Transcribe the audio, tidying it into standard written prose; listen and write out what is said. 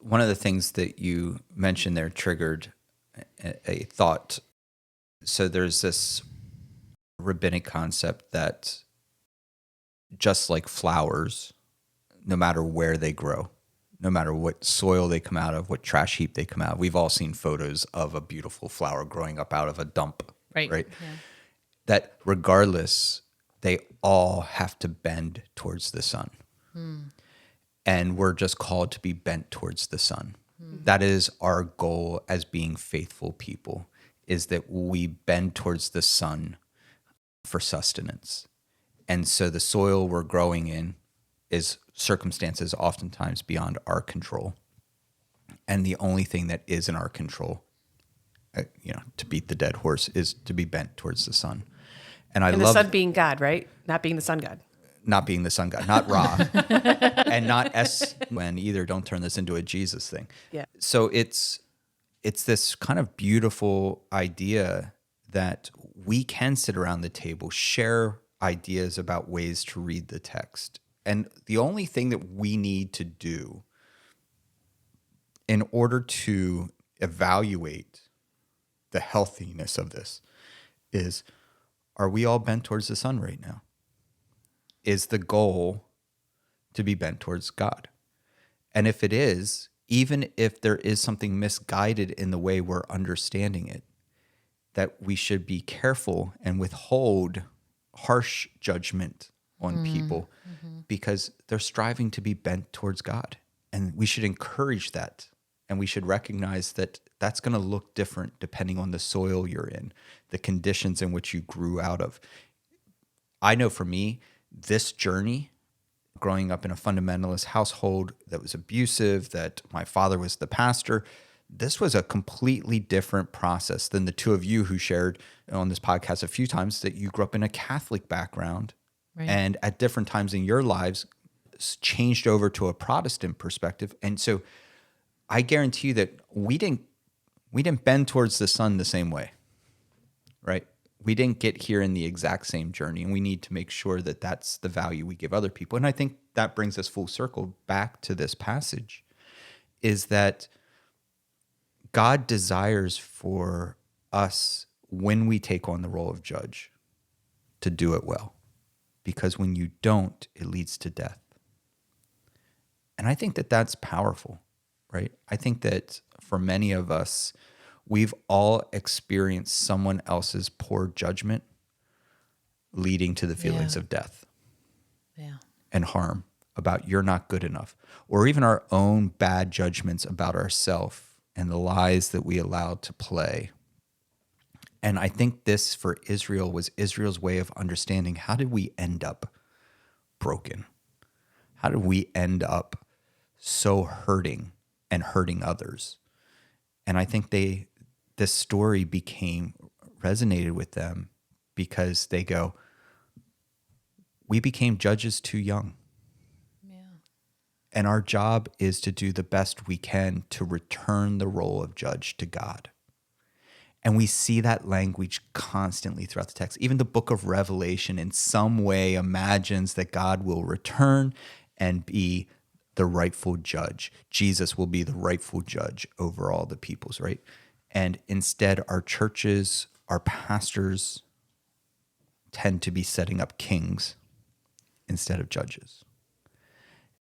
one of the things that you mentioned there triggered a thought. So there's this rabbinic concept that just like flowers, no matter where they grow, no matter what soil they come out of, what trash heap they come out of, we've all seen photos of a beautiful flower growing up out of a dump, right? Yeah. That regardless, they all have to bend towards the sun. And we're just called to be bent towards the sun. That is our goal as being faithful people, is that we bend towards the sun for sustenance. And so the soil we're growing in is circumstances oftentimes beyond our control. And the only thing that is in our control, to beat the dead horse, is to be bent towards the sun. And the sun being God, right? Not being the sun god. Not being the sun god, not Ra, and not S-when either. Don't turn this into a Jesus thing. Yeah. So it's this kind of beautiful idea that we can sit around the table, share ideas about ways to read the text. And the only thing that we need to do in order to evaluate the healthiness of this is, are we all bent towards the sun right now? Is the goal to be bent towards God? And if it is, even if there is something misguided in the way we're understanding it, that we should be careful and withhold harsh judgment on people because they're striving to be bent towards God. And we should encourage that. And we should recognize that that's going to look different depending on the soil you're in, the conditions in which you grew out of. I know for me, this journey, growing up in a fundamentalist household that was abusive, that my father was the pastor, this was a completely different process than the two of you who shared on this podcast a few times that you grew up in a Catholic background, right, and at different times in your lives changed over to a Protestant perspective. And so I guarantee you that we didn't bend towards the sun the same way, right? We didn't get here in the exact same journey, and we need to make sure that that's the value we give other people. And I think that brings us full circle back to this passage, is that God desires for us, when we take on the role of judge, to do it well. Because when you don't, it leads to death. And I think that that's powerful, right? I think that for many of us, we've all experienced someone else's poor judgment leading to the feelings of death and harm about you're not good enough, or even our own bad judgments about ourselves and the lies that we allowed to play. And I think this for Israel was Israel's way of understanding, how did we end up broken? How did we end up so hurting and hurting others? And I think this story resonated with them because they go, we became judges too young. Yeah. And our job is to do the best we can to return the role of judge to God. And we see that language constantly throughout the text. Even the book of Revelation in some way imagines that God will return and be the rightful judge. Jesus will be the rightful judge over all the peoples, right? And instead, our churches, our pastors tend to be setting up kings instead of judges.